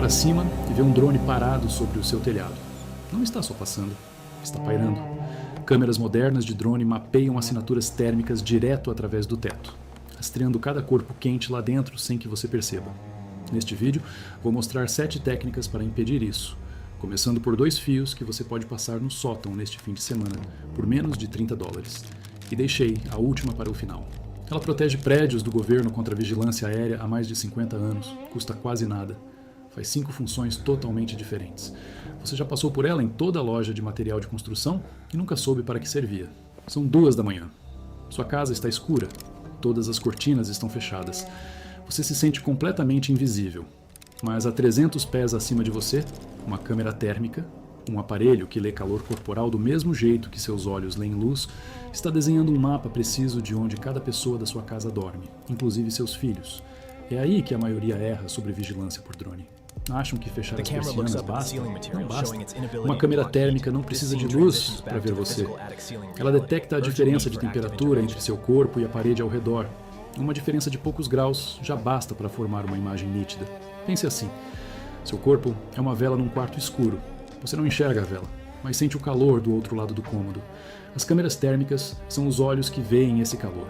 para cima e vê um drone parado sobre o seu telhado. Não está só passando, está pairando. Câmeras modernas de drone mapeiam assinaturas térmicas direto através do teto, rastreando cada corpo quente lá dentro sem que você perceba. Neste vídeo, vou mostrar 7 técnicas para impedir isso, começando por 2 fios que você pode passar no sótão neste fim de semana, por menos de $30. E deixei a última para o final. Ela protege prédios do governo contra a vigilância aérea há mais de 50 anos, custa quase nada. Faz 5 funções totalmente diferentes. Você já passou por ela em toda a loja de material de construção e nunca soube para que servia. São 2 da manhã. Sua casa está escura. Todas as cortinas estão fechadas. Você se sente completamente invisível. Mas a 300 pés acima de você, uma câmera térmica, um aparelho que lê calor corporal do mesmo jeito que seus olhos leem luz, está desenhando um mapa preciso de onde cada pessoa da sua casa dorme, inclusive seus filhos. É aí que a maioria erra sobre vigilância por drone. Acham que fechar as persianas basta? Não basta. Uma câmera térmica não precisa de luz para ver você. Ela detecta a diferença de temperatura entre seu corpo e a parede ao redor. Uma diferença de poucos graus já basta para formar uma imagem nítida. Pense assim. Seu corpo é uma vela num quarto escuro. Você não enxerga a vela, mas sente o calor do outro lado do cômodo. As câmeras térmicas são os olhos que veem esse calor.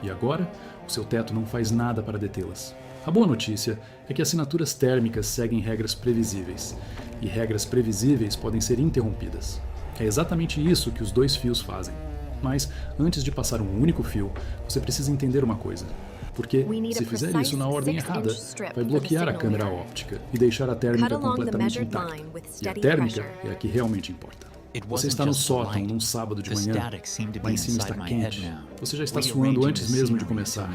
E agora, o seu teto não faz nada para detê-las. A boa notícia é que assinaturas térmicas seguem regras previsíveis. E regras previsíveis podem ser interrompidas. É exatamente isso que os 2 fios fazem. Mas, antes de passar um único fio, você precisa entender uma coisa. Porque, se fizer isso na ordem errada, vai bloquear a câmera óptica e deixar a térmica completamente intacta. E a térmica é a que realmente importa. Você está no sótão num sábado de manhã, lá em cima está quente, você já está suando antes mesmo de começar.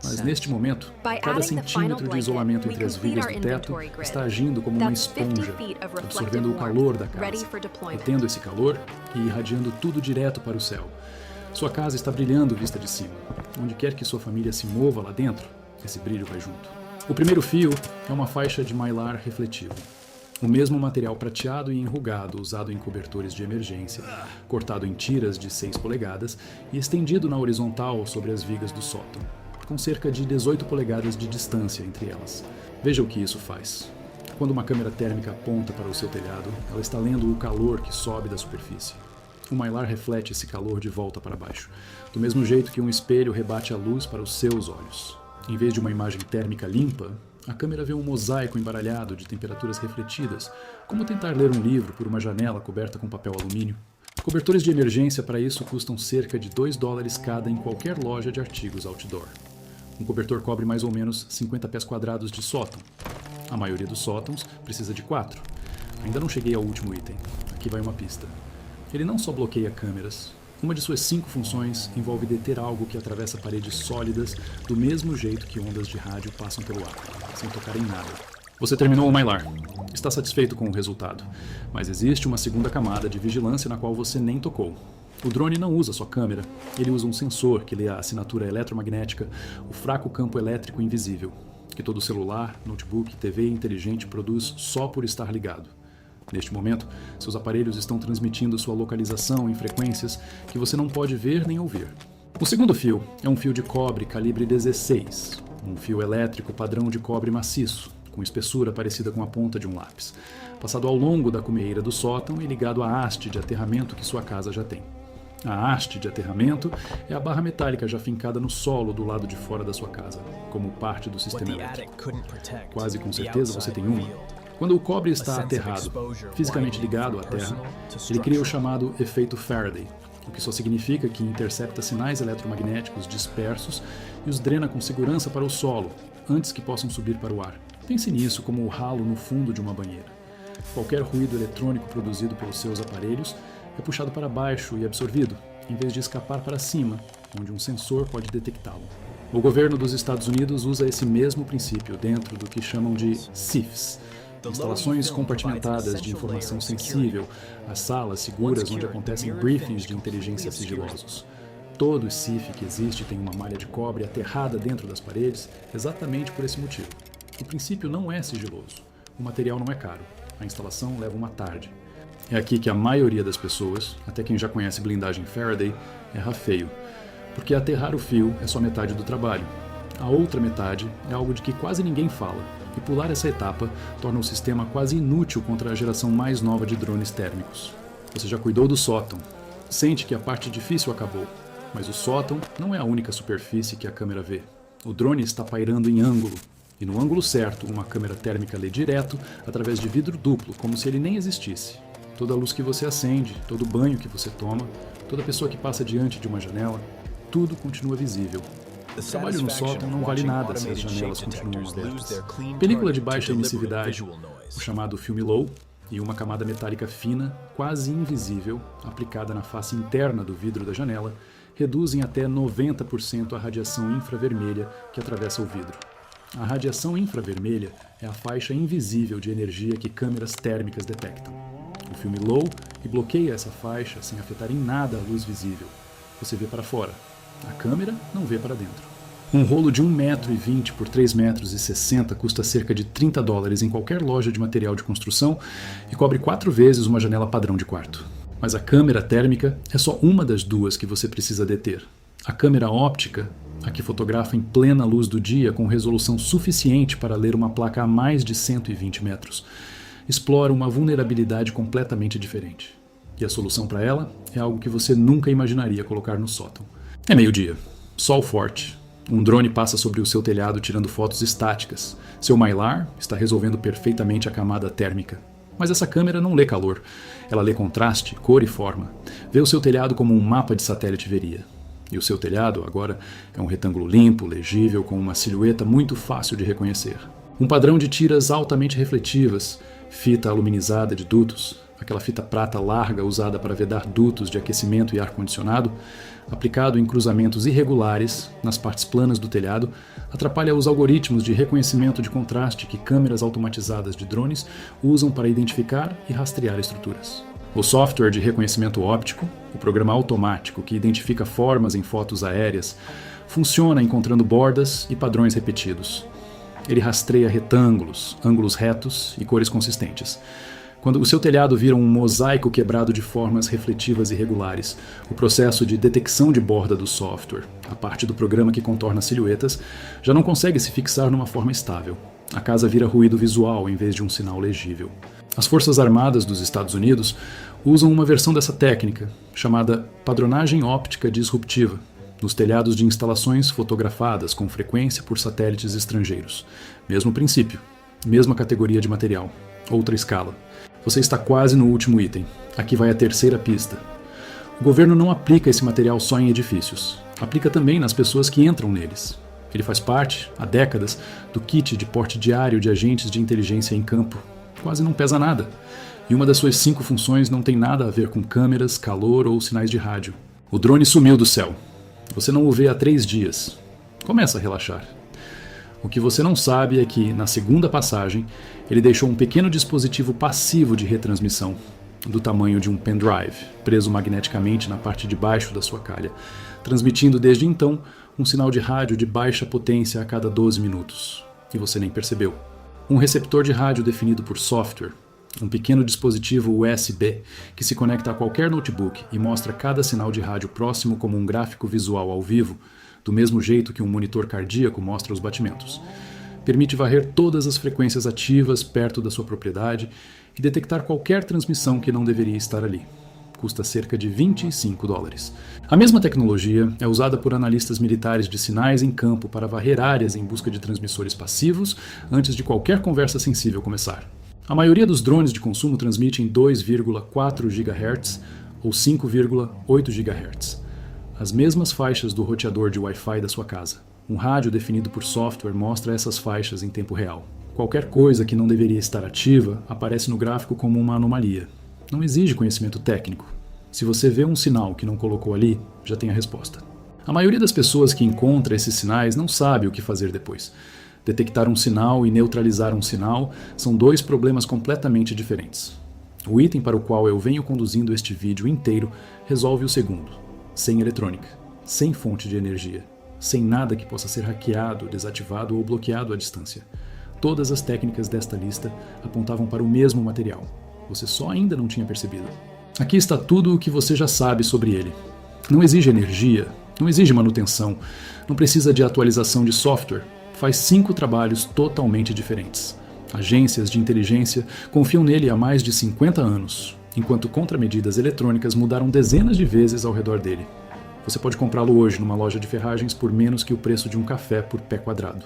Mas neste momento, cada centímetro de isolamento entre as vigas do teto está agindo como uma esponja, absorvendo o calor da casa, retendo esse calor e irradiando tudo direto para o céu. Sua casa está brilhando vista de cima. Onde quer que sua família se mova lá dentro, esse brilho vai junto. O primeiro fio é uma faixa de mylar refletivo. O mesmo material prateado e enrugado usado em cobertores de emergência, cortado em tiras de 6 polegadas e estendido na horizontal sobre as vigas do sótão, com cerca de 18 polegadas de distância entre elas. Veja o que isso faz. Quando uma câmera térmica aponta para o seu telhado, ela está lendo o calor que sobe da superfície. O mylar reflete esse calor de volta para baixo, do mesmo jeito que um espelho rebate a luz para os seus olhos. Em vez de uma imagem térmica limpa, a câmera vê um mosaico embaralhado de temperaturas refletidas, como tentar ler um livro por uma janela coberta com papel alumínio. Cobertores de emergência para isso custam cerca de $2 cada em qualquer loja de artigos outdoor. Um cobertor cobre mais ou menos 50 pés quadrados de sótão. A maioria dos sótãos precisa de 4. Ainda não cheguei ao último item. Aqui vai uma pista. Ele não só bloqueia câmeras. Uma de suas 5 funções envolve deter algo que atravessa paredes sólidas do mesmo jeito que ondas de rádio passam pelo ar, sem tocar em nada. Você terminou o mylar. Está satisfeito com o resultado, mas existe uma segunda camada de vigilância na qual você nem tocou. O drone não usa só câmera, ele usa um sensor que lê a assinatura eletromagnética, o fraco campo elétrico invisível, que todo celular, notebook, TV inteligente produz só por estar ligado. Neste momento, seus aparelhos estão transmitindo sua localização em frequências que você não pode ver nem ouvir. O segundo fio é um fio de cobre calibre 16, um fio elétrico padrão de cobre maciço, com espessura parecida com a ponta de um lápis, passado ao longo da cumeeira do sótão e ligado à haste de aterramento que sua casa já tem. A haste de aterramento é a barra metálica já fincada no solo do lado de fora da sua casa, como parte do sistema elétrico. Quase com certeza você tem uma. Quando o cobre está aterrado, fisicamente ligado à Terra, ele cria o chamado efeito Faraday, o que só significa que intercepta sinais eletromagnéticos dispersos e os drena com segurança para o solo, antes que possam subir para o ar. Pense nisso como o ralo no fundo de uma banheira. Qualquer ruído eletrônico produzido pelos seus aparelhos é puxado para baixo e absorvido, em vez de escapar para cima, onde um sensor pode detectá-lo. O governo dos Estados Unidos usa esse mesmo princípio dentro do que chamam de CIFs, instalações compartimentadas de informação sensível, as salas seguras onde acontecem briefings de inteligência sigilosos. Todo CIF que existe tem uma malha de cobre aterrada dentro das paredes exatamente por esse motivo. O princípio não é sigiloso, o material não é caro, a instalação leva uma tarde. É aqui que a maioria das pessoas, até quem já conhece blindagem Faraday, erra feio, porque aterrar o fio é só metade do trabalho. A outra metade é algo de que quase ninguém fala, e pular essa etapa torna o sistema quase inútil contra a geração mais nova de drones térmicos. Você já cuidou do sótão, sente que a parte difícil acabou, mas o sótão não é a única superfície que a câmera vê. O drone está pairando em ângulo, e no ângulo certo, uma câmera térmica lê direto através de vidro duplo, como se ele nem existisse. Toda a luz que você acende, todo o banho que você toma, toda pessoa que passa diante de uma janela, tudo continua visível. O trabalho no sótão não vale nada se as janelas continuam abertas. Película de baixa emissividade, o chamado filme low, e uma camada metálica fina, quase invisível, aplicada na face interna do vidro da janela, reduzem até 90% a radiação infravermelha que atravessa o vidro. A radiação infravermelha é a faixa invisível de energia que câmeras térmicas detectam. O filme low bloqueia essa faixa sem afetar em nada a luz visível. Você vê para fora. A câmera não vê para dentro. Um rolo de 1,20 m por 3,60 m custa cerca de $30 em qualquer loja de material de construção e cobre 4 vezes uma janela padrão de quarto. Mas a câmera térmica é só uma das duas que você precisa deter. A câmera óptica, a que fotografa em plena luz do dia com resolução suficiente para ler uma placa a mais de 120 metros, explora uma vulnerabilidade completamente diferente. E a solução para ela é algo que você nunca imaginaria colocar no sótão. É meio-dia, sol forte. Um drone passa sobre o seu telhado tirando fotos estáticas. Seu Mylar está resolvendo perfeitamente a camada térmica. Mas essa câmera não lê calor. Ela lê contraste, cor e forma. Vê o seu telhado como um mapa de satélite veria. E o seu telhado, agora, é um retângulo limpo, legível, com uma silhueta muito fácil de reconhecer. Um padrão de tiras altamente refletivas, fita aluminizada de dutos, aquela fita prata larga usada para vedar dutos de aquecimento e ar-condicionado, aplicado em cruzamentos irregulares nas partes planas do telhado, atrapalha os algoritmos de reconhecimento de contraste que câmeras automatizadas de drones usam para identificar e rastrear estruturas. O software de reconhecimento óptico, o programa automático que identifica formas em fotos aéreas, funciona encontrando bordas e padrões repetidos. Ele rastreia retângulos, ângulos retos e cores consistentes. Quando o seu telhado vira um mosaico quebrado de formas refletivas irregulares, o processo de detecção de borda do software, a parte do programa que contorna silhuetas, já não consegue se fixar numa forma estável. A casa vira ruído visual em vez de um sinal legível. As Forças Armadas dos Estados Unidos usam uma versão dessa técnica, chamada padronagem óptica disruptiva, nos telhados de instalações fotografadas com frequência por satélites estrangeiros. Mesmo princípio, mesma categoria de material, outra escala. Você está quase no último item. Aqui vai a terceira pista. O governo não aplica esse material só em edifícios. Aplica também nas pessoas que entram neles. Ele faz parte, há décadas, do kit de porte diário de agentes de inteligência em campo. Quase não pesa nada. E uma das suas 5 funções não tem nada a ver com câmeras, calor ou sinais de rádio. O drone sumiu do céu. Você não o vê há 3 dias. Começa a relaxar. O que você não sabe é que, na segunda passagem, ele deixou um pequeno dispositivo passivo de retransmissão, do tamanho de um pendrive, preso magneticamente na parte de baixo da sua calha, transmitindo desde então um sinal de rádio de baixa potência a cada 12 minutos. E você nem percebeu. Um receptor de rádio definido por software, um pequeno dispositivo USB que se conecta a qualquer notebook e mostra cada sinal de rádio próximo como um gráfico visual ao vivo, do mesmo jeito que um monitor cardíaco mostra os batimentos. Permite varrer todas as frequências ativas perto da sua propriedade e detectar qualquer transmissão que não deveria estar ali. Custa cerca de $25. A mesma tecnologia é usada por analistas militares de sinais em campo para varrer áreas em busca de transmissores passivos antes de qualquer conversa sensível começar. A maioria dos drones de consumo transmite em 2,4 GHz ou 5,8 GHz. As mesmas faixas do roteador de Wi-Fi da sua casa. Um rádio definido por software mostra essas faixas em tempo real. Qualquer coisa que não deveria estar ativa aparece no gráfico como uma anomalia. Não exige conhecimento técnico. Se você vê um sinal que não colocou ali, já tem a resposta. A maioria das pessoas que encontra esses sinais não sabe o que fazer depois. Detectar um sinal e neutralizar um sinal são 2 problemas completamente diferentes. O item para o qual eu venho conduzindo este vídeo inteiro resolve o segundo. Sem eletrônica, sem fonte de energia, sem nada que possa ser hackeado, desativado ou bloqueado à distância. Todas as técnicas desta lista apontavam para o mesmo material. Você só ainda não tinha percebido. Aqui está tudo o que você já sabe sobre ele. Não exige energia, Não exige manutenção, não precisa de atualização de software, faz 5 trabalhos totalmente diferentes. Agências de inteligência confiam nele há mais de 50 anos, enquanto contramedidas eletrônicas mudaram dezenas de vezes ao redor dele. Você pode comprá-lo hoje numa loja de ferragens por menos que o preço de um café por pé quadrado.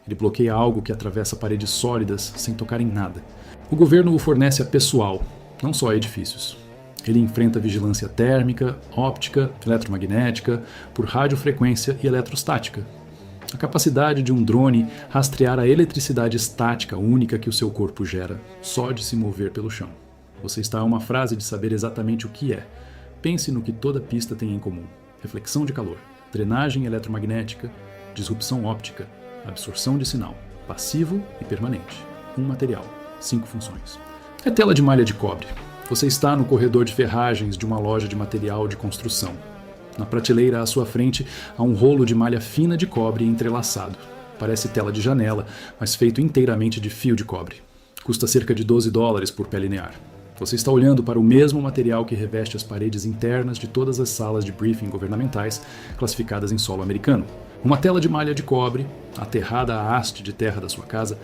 Ele bloqueia algo que atravessa paredes sólidas sem tocar em nada. O governo o fornece a pessoal, não só a edifícios. Ele enfrenta vigilância térmica, óptica, eletromagnética, por radiofrequência e eletrostática. A capacidade de um drone rastrear a eletricidade estática única que o seu corpo gera, só de se mover pelo chão. Você está a uma frase de saber exatamente o que é. Pense no que toda pista tem em comum. Reflexão de calor, drenagem eletromagnética, disrupção óptica, absorção de sinal, passivo e permanente. Um material, 5 funções. É tela de malha de cobre. Você está no corredor de ferragens de uma loja de material de construção. Na prateleira à sua frente há um rolo de malha fina de cobre entrelaçado. Parece tela de janela, mas feito inteiramente de fio de cobre. Custa cerca de $12 por pé linear. Você está olhando para o mesmo material que reveste as paredes internas de todas as salas de briefing governamentais classificadas em solo americano. Uma tela de malha de cobre, aterrada à haste de terra da sua casa,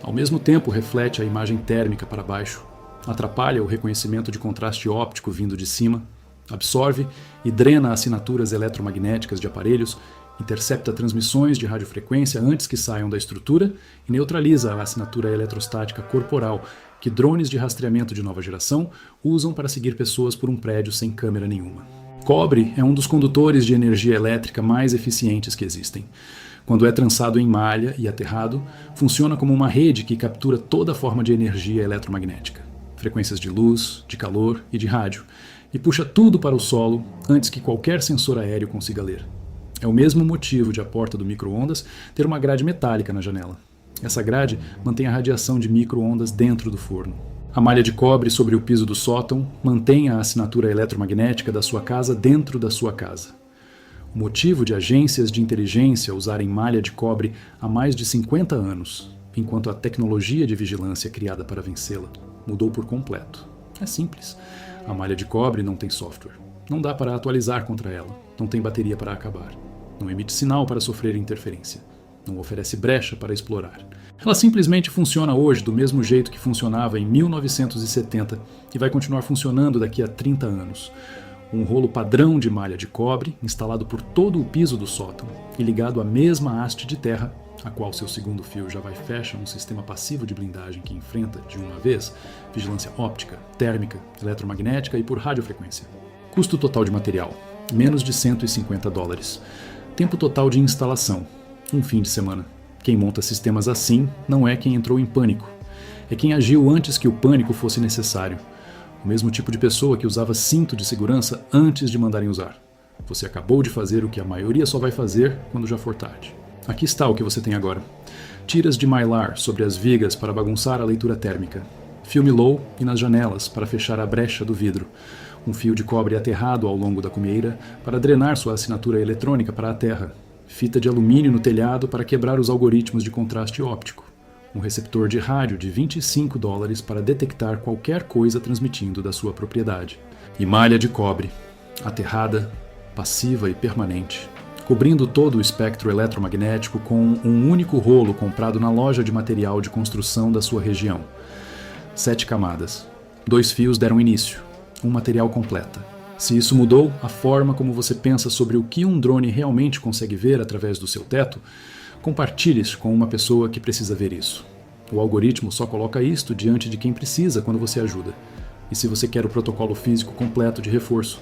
ao mesmo tempo reflete a imagem térmica para baixo, atrapalha o reconhecimento de contraste óptico vindo de cima, absorve e drena assinaturas eletromagnéticas de aparelhos, intercepta transmissões de radiofrequência antes que saiam da estrutura e neutraliza a assinatura eletrostática corporal que drones de rastreamento de nova geração usam para seguir pessoas por um prédio sem câmera nenhuma. Cobre é um dos condutores de energia elétrica mais eficientes que existem. Quando é trançado em malha e aterrado, funciona como uma rede que captura toda forma de energia eletromagnética, frequências de luz, de calor e de rádio, e puxa tudo para o solo antes que qualquer sensor aéreo consiga ler. É o mesmo motivo de a porta do micro-ondas ter uma grade metálica na janela. Essa grade mantém a radiação de micro-ondas dentro do forno. A malha de cobre sobre o piso do sótão mantém a assinatura eletromagnética da sua casa dentro da sua casa. O motivo de agências de inteligência usarem malha de cobre há mais de 50 anos, enquanto a tecnologia de vigilância criada para vencê-la mudou por completo. É simples. A malha de cobre não tem software. Não dá para atualizar contra ela. Não tem bateria para acabar. Não emite sinal para sofrer interferência. Não oferece brecha para explorar. Ela simplesmente funciona hoje do mesmo jeito que funcionava em 1970 e vai continuar funcionando daqui a 30 anos. Um rolo padrão de malha de cobre instalado por todo o piso do sótão e ligado à mesma haste de terra, a qual seu segundo fio já vai fecha um sistema passivo de blindagem que enfrenta, de uma vez, vigilância óptica, térmica, eletromagnética e por radiofrequência. Custo total de material, menos de $150. Tempo total de instalação, um fim de semana. Quem monta sistemas assim não é quem entrou em pânico. É quem agiu antes que o pânico fosse necessário. O mesmo tipo de pessoa que usava cinto de segurança antes de mandarem usar. Você acabou de fazer o que a maioria só vai fazer quando já for tarde. Aqui está o que você tem agora. Tiras de mylar sobre as vigas para bagunçar a leitura térmica. Filme low e nas janelas para fechar a brecha do vidro. Um fio de cobre aterrado ao longo da cumieira para drenar sua assinatura eletrônica para a terra. Fita de alumínio no telhado para quebrar os algoritmos de contraste óptico. Um receptor de rádio de $25 para detectar qualquer coisa transmitindo da sua propriedade. E malha de cobre, aterrada, passiva e permanente, cobrindo todo o espectro eletromagnético com um único rolo comprado na loja de material de construção da sua região. 7 camadas. 2 fios deram início. Um material completa. Se isso mudou a forma como você pensa sobre o que um drone realmente consegue ver através do seu teto, compartilhe isso com uma pessoa que precisa ver isso. O algoritmo só coloca isto diante de quem precisa quando você ajuda. E se você quer o protocolo físico completo de reforço,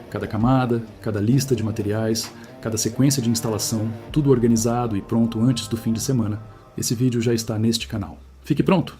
cada camada, cada lista de materiais, cada sequência de instalação, tudo organizado e pronto antes do fim de semana, esse vídeo já está neste canal. Fique pronto!